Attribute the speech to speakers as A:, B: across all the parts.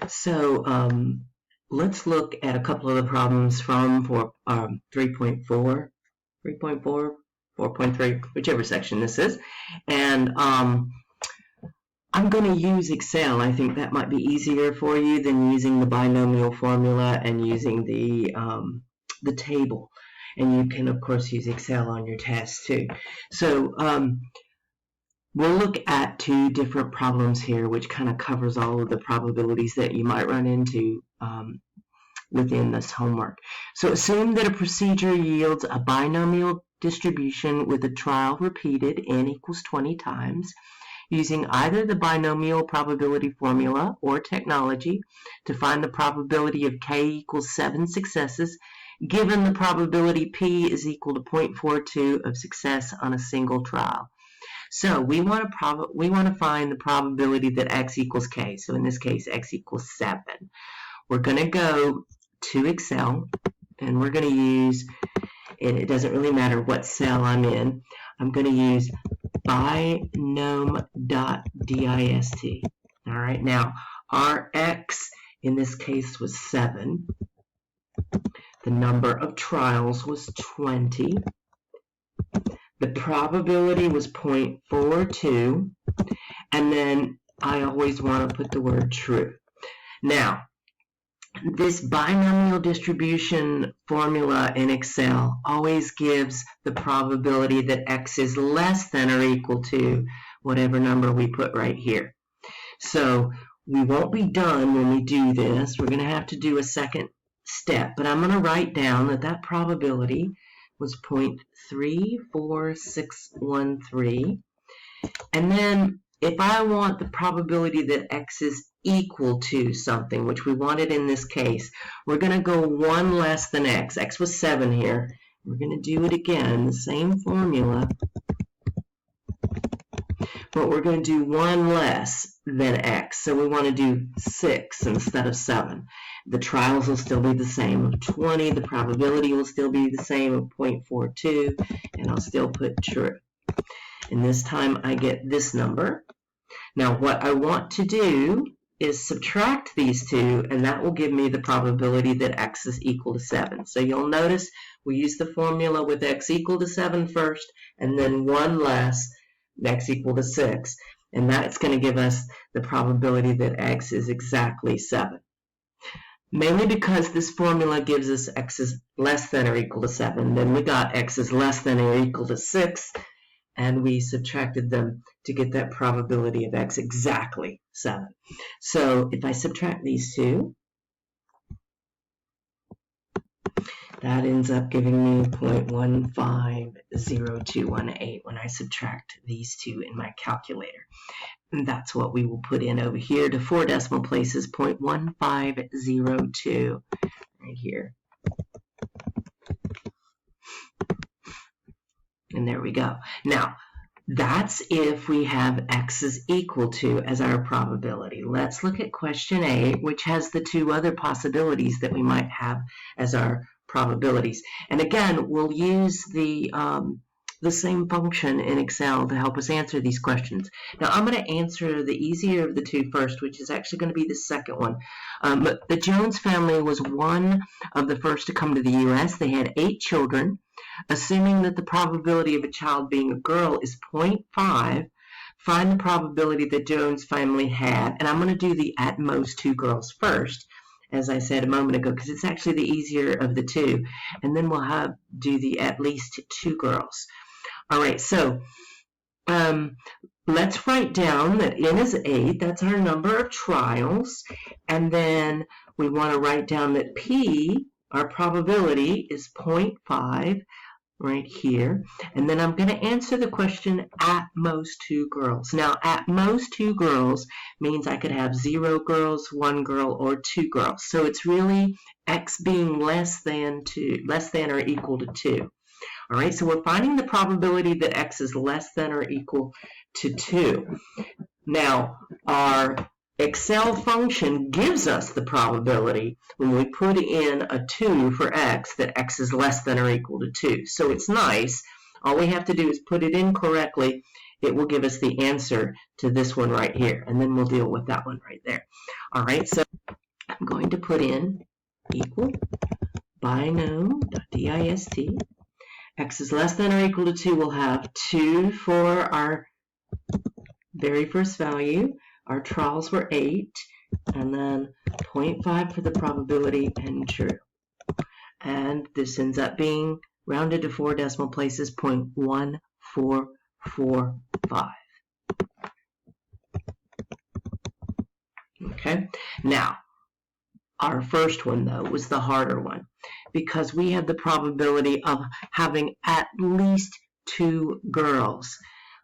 A: So let's look at a couple of the problems from 3.4, 3.4, 4.3, whichever section this is. And I'm going to use Excel. I think that might be easier for you than using the binomial formula and using the table. And you can, of course, use Excel on your test too. So we'll look at two different problems here, which kind of covers all of the probabilities that you might run into within this homework. So assume that a procedure yields a binomial distribution with a trial repeated n equals 20 times, using either the binomial probability formula or technology to find the probability of k equals 7 successes, given the probability p is equal to 0.42 of success on a single trial. So we want to find the probability that x equals k. So in this case, x equals 7. We're going to go to Excel, and we're going to use, and it doesn't really matter what cell I'm in, I'm going to use binom.dist. All right, now our x in this case was 7. The number of trials was 20. The probability was 0.42, and then I always want to put the word true. Now, this binomial distribution formula in Excel always gives the probability that x is less than or equal to whatever number we put right here. So we won't be done when we do this. We're going to have to do a second step, but I'm going to write down that probability was 0.34613. And then if I want the probability that x is equal to something, which we wanted in this case, we're going to go 1 less than x. X was 7 here. We're going to do it again, the same formula, but we're going to do 1 less than x. So we want to do 6 instead of 7. The trials will still be the same of 20. The probability will still be the same of 0.42, and I'll still put true. And this time I get this number. Now what I want to do is subtract these two, and that will give me the probability that x is equal to 7. So you'll notice we use the formula with x equal to 7 first, and then 1 less, x equal to 6. And that's going to give us the probability that x is exactly 7. Mainly because this formula gives us x is less than or equal to 7. Then we got x is less than or equal to 6, and we subtracted them to get that probability of x exactly 7. So if I subtract these two, that ends up giving me 0.150218 when I subtract these two in my calculator. And that's what we will put in over here to 4 decimal places, 0.1502 right here. And there we go. Now, that's if we have x is equal to as our probability. Let's look at question A, which has the two other possibilities that we might have as our probabilities. And again, we'll use the same function in Excel to help us answer these questions. Now, I'm going to answer the easier of the two first, which is actually going to be the second one. The Jones family was one of the first to come to the U.S. They had 8 children. Assuming that the probability of a child being a girl is 0.5, find the probability that Jones family had, and I'm going to do the at most 2 girls first, as I said a moment ago, because it's actually the easier of the two, and then we'll do the at least 2 girls. All right, so let's write down that n is 8, that's our number of trials, and then we want to write down that p, our probability, is 0.5 right here, and then I'm going to answer the question at most 2 girls. Now, at most 2 girls means I could have 0 girls, 1 girl, or 2 girls. So it's really x being less than or equal to 2. All right, so we're finding the probability that x is less than or equal to 2. Now, our Excel function gives us the probability when we put in a 2 for x that x is less than or equal to 2. So it's nice. All we have to do is put it in correctly. It will give us the answer to this one right here, and then we'll deal with that one right there. All right, so going to put in equal binomial.dist. X is less than or equal to 2. We'll have 2 for our very first value. Our trials were 8, and then 0.5 for the probability and true. And this ends up being rounded to 4 decimal places, 0.1445. Okay, now our first one though was the harder one because we had the probability of having at least 2 girls.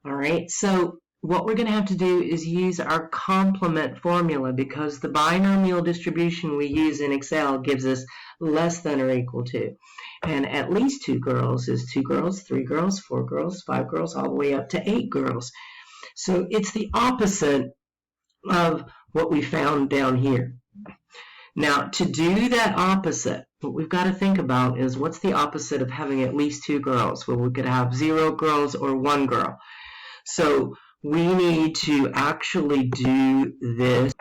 A: All right, so what we're going to have to do is use our complement formula because the binomial distribution we use in Excel gives us less than or equal to. And at least 2 girls is 2 girls, 3 girls, 4 girls, 5 girls, all the way up to 8 girls. So it's the opposite of what we found down here. Now, to do that opposite, what we've got to think about is what's the opposite of having at least 2 girls? Well, we could have 0 girls or 1 girl. So we need to actually do this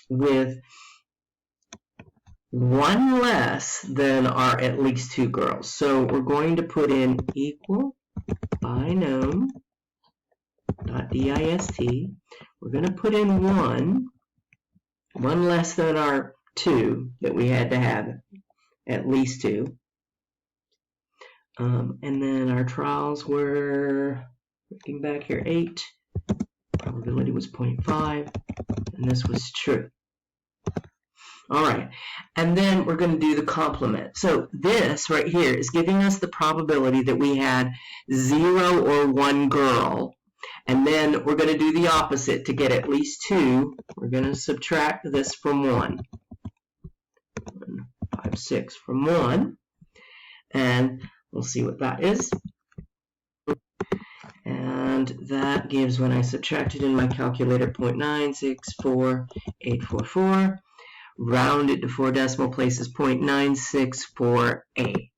A: with 1 less than our at least 2 girls. So we're going to put in equal binomial.dist. We're going to put in 1 less than our 2 that we had to have, at least 2. And then our trials were, looking back here, 8. Probability was 0.5, and this was true. All right, and then we're going to do the complement. So this right here is giving us the probability that we had 0 or 1 girl, and then we're going to do the opposite to get at least 2. We're going to subtract this from 1. 5, 6 from 1, and we'll see what that is. And that gives, when I subtract it in my calculator, 0.964844. Rounded to 4 decimal places, 0.9648.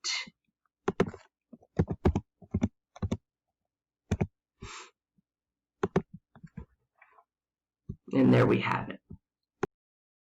A: And there we have it.